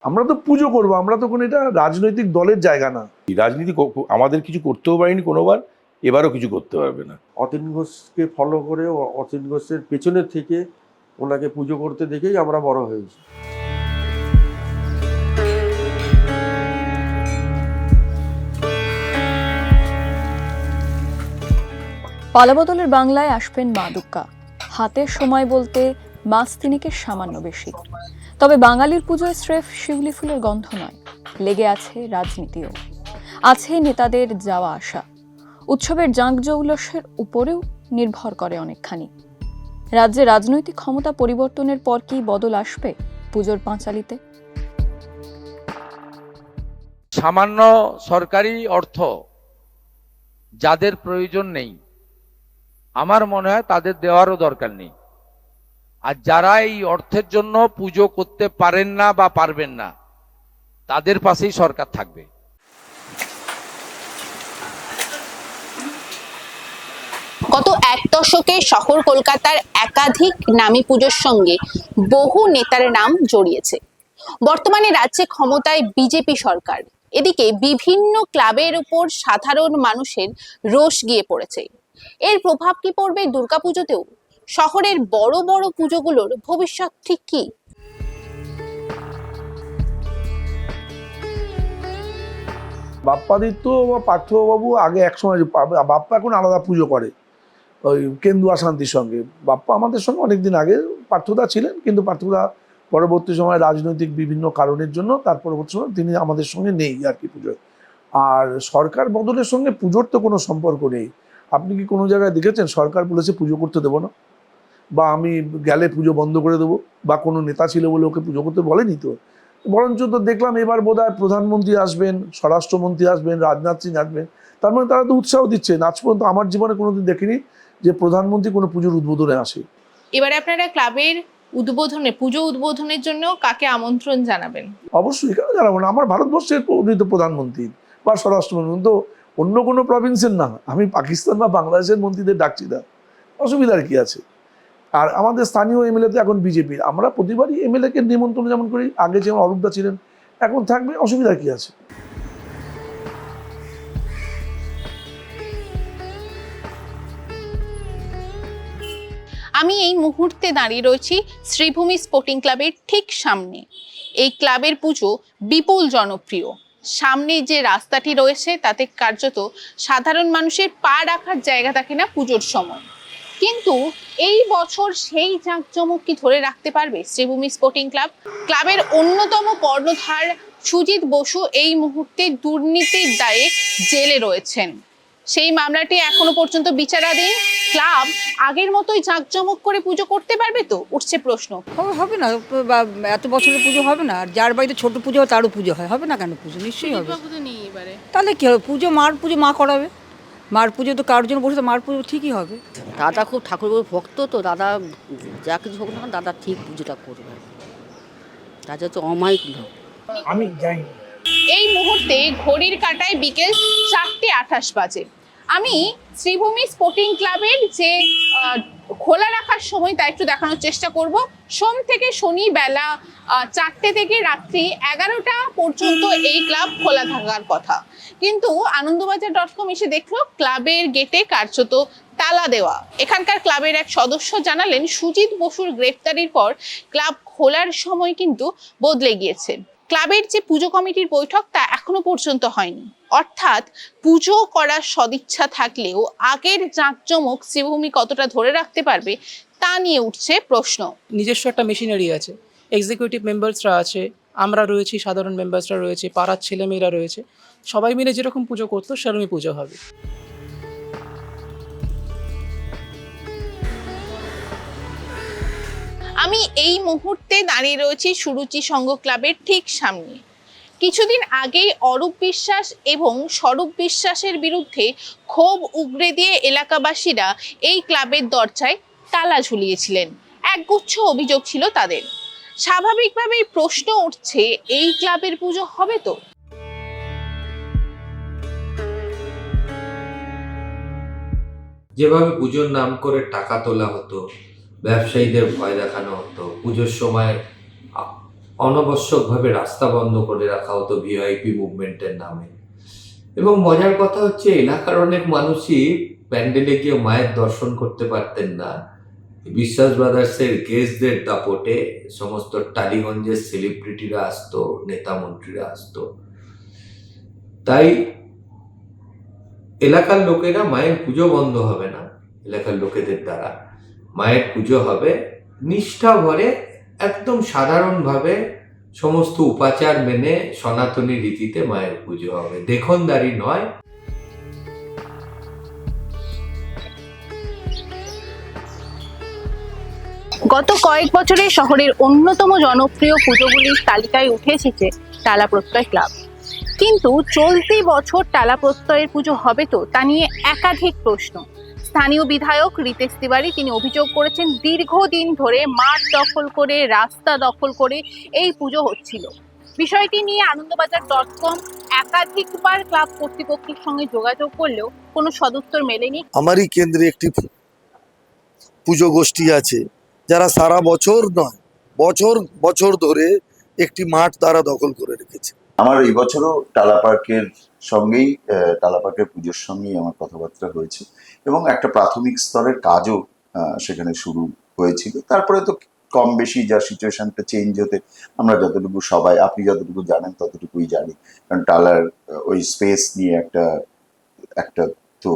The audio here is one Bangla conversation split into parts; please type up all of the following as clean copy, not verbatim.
আমরা তো পুজো করবো, আমরা তো কোনো এটা রাজনৈতিক দলের জায়গা না। রাজনীতি আমাদের কিছু করতেও পারেনি কোনোবার, এবারও কিছু করতে পারবে না। অতীন ঘোষকে ফলো করে অতীন ঘোষের পেছনের থেকে ওনাকে পুজো করতে দেখেই আমরা বড় হয়েছি। পালাবদলের বাংলায় আসবেন মা দুর্গা। হাতের সময় বলতে মাস তিনেকের সামান্য বেশি। তবে বাঙালির পুজোয় স্রেফ শিউলি ফুলের গন্ধ নয়, লেগে আছে রাজনীতিও, আছে নেতাদের যাওয়া আসা। উৎসবের জাঁকজৌলসের উপরেও নির্ভর করে অনেকখানি। রাজ্যে রাজনৈতিক ক্ষমতা পরিবর্তনের পর কি বদল আসবে পুজোর পাঁচালিতে? সামান্য সরকারি অর্থ যাদের প্রয়োজন নেই, আমার মনে হয় তাদের দেওয়ারও দরকার নেই। আর যারা এই অর্থের জন্য পুজো করতে পারেন না বা পারবেন না, তাদের পাশেই সরকার থাকবে। গত এক দশকে শহর কলকাতার একাধিক নামী পুজোর সঙ্গে বহু নেতার নাম জড়িয়েছে। বর্তমানে রাজ্যে ক্ষমতায় বিজেপি সরকার, এদিকে বিভিন্ন ক্লাবের উপর সাধারণ মানুষের রোষ গিয়ে পড়েছে। এর প্রভাব কি পড়বে দুর্গাপুজোতেও? শহরের বড় বড় পুজোগুলোর ভবিষ্যৎ ঠিক কি? বাপ্পাদিত্য বা পার্থবাবু আগে একসময়, বাপ্পা এখন আলাদা পুজো করে ওই কেন্দুয়া শান্তির সঙ্গে। বাপ্পা আমাদের সঙ্গে অনেকদিন আগে পার্থদা ছিলেন, কিন্তু পার্থদা পরবর্তী সময় রাজনৈতিক বিভিন্ন কারণের জন্য তার পরবর্তী সময় তিনি আমাদের সঙ্গে নেই আর কি পুজোয়। আর সরকার বদলের সঙ্গে পুজোর তো কোনো সম্পর্ক নেই। আপনি কি কোনো জায়গায় দেখেছেন সরকার বলেছে পুজো করতে দেবো না, বা আমি গেলে পুজো বন্ধ করে দেবো, বা কোনো নেতা ছিল বলে ওকে পুজো করতে বলেনি তো? বরঞ্চ তো দেখলাম এবার বোধহয় প্রধানমন্ত্রী আসবেন, স্বরাষ্ট্রমন্ত্রী আসবেন, রাজনাথ সিং আসবেন। তার মানে তারা তো উৎসাহ দিচ্ছে। আজ পর্যন্ত আমার জীবনে কোনোদিন দেখিনি যে প্রধানমন্ত্রী কোনো পুজোর উদ্বোধনে আসে। এবারে আপনারা ক্লাবের উদ্বোধনে, পুজো উদ্বোধনের জন্য কাকে আমন্ত্রণ জানাবেন? অবশ্যই, কেন জানাবো না? আমার ভারতবর্ষের প্রধানমন্ত্রী বা স্বরাষ্ট্রমন্ত্রী, তো অন্য কোনো প্রভিন্সের না। আমি পাকিস্তান বা বাংলাদেশের মন্ত্রীদের ডাকছি না, অসুবিধার কি আছে? আর আমাদের স্থানীয় এমএলএ তো এখন বিজেপির। আমরা প্রতিবারই এমএলএকে নিমন্ত্রণ যেমন করি, আগে যেমন অরূপদা ছিলেন, এখন থাকবে, অসুবিধার কি আছে? আমি এই মুহূর্তে দাঁড়িয়ে রয়েছি শ্রীভূমি স্পোর্টিং ক্লাবের ঠিক সামনে। এই ক্লাবের পুজো বিপুল জনপ্রিয়। সামনে যে রাস্তাটি রয়েছে তাতে কার্যত সাধারণ মানুষের পা রাখার জায়গা থাকে না পুজোর সময়। কিন্তু এই বছর সেই জাঁকজমক কি ধরে রাখতে পারবে শ্রীভূমি স্পোর্টিং ক্লাব? ক্লাবের অন্যতম কর্ণধার সুজিত বসু এই মুহূর্তে দুর্নীতির দায়ে জেলে রয়েছেন। সেই মামলাটি এখনো পর্যন্ত বিচারাধীন। ক্লাব আগের মতোই জাঁকজমক করে পুজো করতে পারবে তো, উঠছে প্রশ্ন। হবে না, এত বছরের পুজো হবে না? আর যার বাড়িতে ছোট পুজো হয় তারও পুজো হয়, হবে না কেন? পুজো নিশ্চয়ই হবে। তাহলে কি হবে? পুজো মার পুজো মা করাবে। মার পুজো তো কারোর জন্য বসে, তো মার পুজো ঠিকই হবে। দাদা খুব ঠাকুর ভক্ত, তো দাদা যা কিছু হোক না দাদা ঠিক পুজোটা করবে। দাদা তো অমায়িক লোক। আমি জানি এই মুহূর্তে ঘড়ির কাঁটায় বিকেল 4:28 বাজে। আমি শ্রীভূমি স্পোর্টিং ক্লাবের যে খোলা রাখার সময় তা একটু দেখানোর চেষ্টা করব। সোম থেকে শনি বেলা 4টে থেকে রাত্রি 11টা পর্যন্ত এই ক্লাব খোলা থাকার কথা, কিন্তু আনন্দবাজার.com এসে দেখলো ক্লাবের গেটে কার্যত তালা দেওয়া। এখানকার ক্লাবের এক সদস্য জানালেন, সুজিত বসুর গ্রেফতারির পর ক্লাব খোলার সময় কিন্তু বদলে গিয়েছে। ক্লাবের যে পুজো কমিটির বৈঠক তা এখনো পর্যন্ত হয়নি। অর্থাৎ পুজো করার সদিচ্ছা থাকলেও আগের জাঁকজমক শ্রীভূমি কতটা ধরে রাখতে পারবে তা নিয়ে উঠছে প্রশ্ন। নিজস্ব একটা মেশিনারি আছে, এক্সিকিউটিভ মেম্বার্সরা আছে, আমরা রয়েছি, সাধারণ মেম্বার্সরা রয়েছে, পাড়ার ছেলেমেয়েরা রয়েছে, সবাই মিলে যেরকম পুজো করতো সেরকমই পুজো হবে। আমি এই মুহূর্তে দাঁড়িয়ে রয়েছি সুরুচি সংঘ ক্লাবের ঠিক সামনে। কিছুদিন আগেই অরূপ বিশ্বাস এবং স্বরূপ বিশ্বাসের বিরুদ্ধে ক্ষোভ উগরে দিয়ে এলাকাবাসীরা এই ক্লাবের দরজায় তালা ঝুলিয়েছিলেন। একগুচ্ছ অভিযোগ ছিল তাদের। স্বাভাবিকভাবেই প্রশ্ন উঠছে, এই ক্লাবের পুজো হবে তো? যেভাবে পুজোর নাম করে টাকা তোলা হতো, ব্যবসায়ীদের ভয় দেখানো হতো, পুজোর সময় অনাবশ্যকভাবে রাস্তা বন্ধ করে রাখা হতো ভিআইপি মুভমেন্টের নামে। এবং মজার কথা হচ্ছে, এলাকার অনেক মানুষই প্যান্ডেলে গিয়ে মায়ের দর্শন করতে পারতেন না। বিশ্বাস ব্রাদার্সের গেস্টদের দাপটে সমস্ত টালিগঞ্জের সেলিব্রিটিরা আসতো, নেতা মন্ত্রীরা আসতো। তাই এলাকার লোকেরা, মায়ের পুজো বন্ধ হবে না এলাকার লোকেদের দ্বারা, মায়ের পুজো হবে নিষ্ঠা ভরে, একদম সাধারণভাবে সমস্ত উপাচার মেনে সনাতনী রীতিতে মায়ের পুজো হবে, দেখনদারি নয়। গত কয়েক বছরে শহরের অন্যতম জনপ্রিয় পুজোগুলির তালিকায় উঠে এসেছে টালা প্রত্যয় ক্লাব। কিন্তু চলতি বছর টালা প্রত্যয়ের পুজো হবে তো, তা নিয়ে একাধিক প্রশ্ন। স্থানীয় বিধায়ক রিতেশ তিওয়ারি তিনি অভিযোগ করেছেন, দীর্ঘদিন ধরে মাঠ দখল করে, রাস্তা দখল করে এই পুজো হচ্ছিল। বিষয়টি নিয়ে আনন্দবাজার.com একাধিকবার ক্লাব কর্তৃপক্ষের সঙ্গে যোগাযোগ করলেও কোনো সদুত্তর মেলেনি। আমারই কেন্দ্রে একটি পুজো গোষ্ঠী আছে যারা সারা বছর নয়, বছর বছর ধরে একটি মাঠ তারা দখল করে রেখেছে। আমার এই বছরও টালা পার্কের সঙ্গেই, টালা পার্কের পুজোর সঙ্গেই আমার কথাবার্তা হয়েছে এবং একটা প্রাথমিক স্তরের কাজও সেখানে শুরু হয়েছিল। তারপরে তো কম বেশি যা সিচুয়েশনটা চেঞ্জ হতে, আমরা যতটুকু সবাই, আপনি যতটুকু জানেন ততটুকুই জানি, কারণ টালার ওই স্পেস নিয়ে একটা তো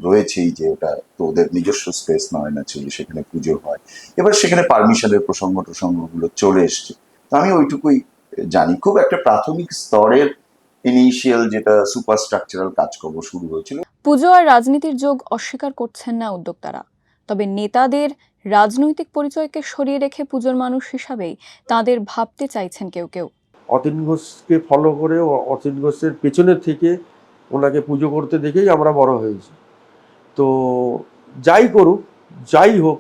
রয়েছেই, যে ওটা তো ওদের নিজস্ব স্পেস নয় না, ছিল সেখানে পুজো হয়। এবার সেখানে পারমিশনের প্রসঙ্গগুলো চলে এসছে, তো আমি ওইটুকুই জানি। খুব একটা প্রাথমিক স্তরের ইনিশিয়াল যেটা সুপারস্ট্রাকচারাল কাজকর্ম শুরু হয়েছিল। পুজো আর রাজনীতির যোগ অস্বীকার করছেন না উদ্যোক্তারা, তবে নেতাদের রাজনৈতিক পরিচয়কে সরিয়ে রেখে পুজোর মানুষ হিসাবেই তাদের ভাবতে চাইছেন কেউ কেউ। অতীন ঘোষকে ফলো করে, অতীন ঘোষের পেছনের থেকে ওনাকে পুজো করতে দেখেই আমরা বড় হয়েছি। তো যাই করুক, যাই হোক,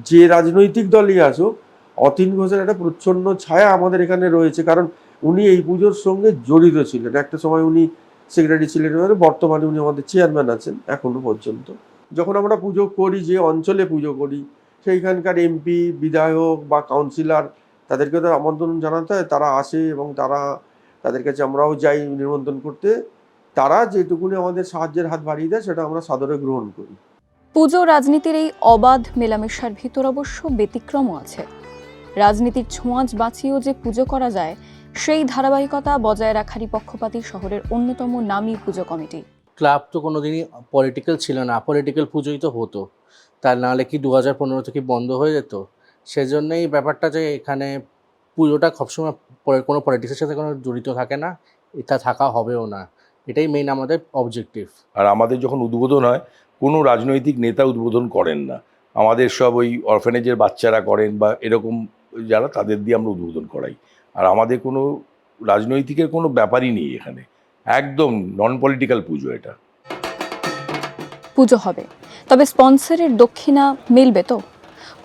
যে রাজনৈতিক দলই আসুক, অতীন ঘোষের একটা প্রচ্ছন্ন ছায়া আমাদের এখানে রয়েছে, কারণ উনি এই পুজোর সঙ্গে জড়িত ছিলেন। একটা সময় উনি সেক্রেটারি ছিলেন, বর্তমানে উনি আমাদের চেয়ারম্যান আছেন এখনো পর্যন্ত। যখন আমরা পুজো করি, যে অঞ্চলে পুজো করি, সেইখানকার এমপি, বিধায়ক বা কাউন্সিলর, তাদেরকে তো আমন্ত্রণ জানাতে হয়, তারা আসে এবং তাদের কাছে আমরাও যাই নিমন্ত্রণ করতে। তারা যেটুকুনি আমাদের সাহায্যের হাত বাড়িয়ে দেয়, সেটা আমরা সাদরে গ্রহণ করি। পুজো রাজনীতির এই অবাধ মেলামেশার ভিতর অবশ্য ব্যতিক্রমও আছে। রাজনীতির ছোঁয়াচ বাঁচিয়েও যে পুজো করা যায়, সেই ধারাবাহিকতা বজায় রাখারই পক্ষপাতী শহরের অন্যতম নামী পুজো কমিটি। ক্লাব তো কোনোদিনই পলিটিক্যাল ছিল না, পলিটিক্যাল পুজোই তো হতো, তার নাহলে কি 2015 থেকে বন্ধ হয়ে যেত। সেজন্যই ব্যাপারটা যে এখানে পুজোটা সবসময় কোনো পলিটিক্সের সাথে কোনো জড়িত থাকে না, এটা থাকা হবেও না, এটাই মেইন আমাদের অবজেক্টিভ। আর আমাদের যখন উদ্বোধন হয়, কোনো রাজনৈতিক নেতা উদ্বোধন করেন না, আমাদের সব ওই অরফেনেজের বাচ্চারা করেন বা এরকম যারা, তাদের দিয়ে আমরা উদ্বোধন করাই। আর আমাদের কোনো রাজনৈতিকের কোনো ব্যাপারই নেই এখানে, একদম নন পলিটিক্যাল পুজো এটা। পুজো হবে, তবে স্পন্সরের দক্ষিণা মিলবে তো?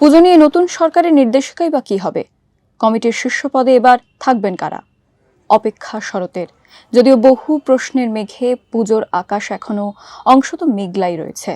পুজো নিয়ে নতুন সরকারের নির্দেশিকাই বা কী হবে? কমিটির শীর্ষ পদে এবার থাকবেন কারা? অপেক্ষা শরতের। যদিও বহু প্রশ্নের মেঘে পুজোর আকাশ এখনো অংশত মেঘলাই রয়েছে।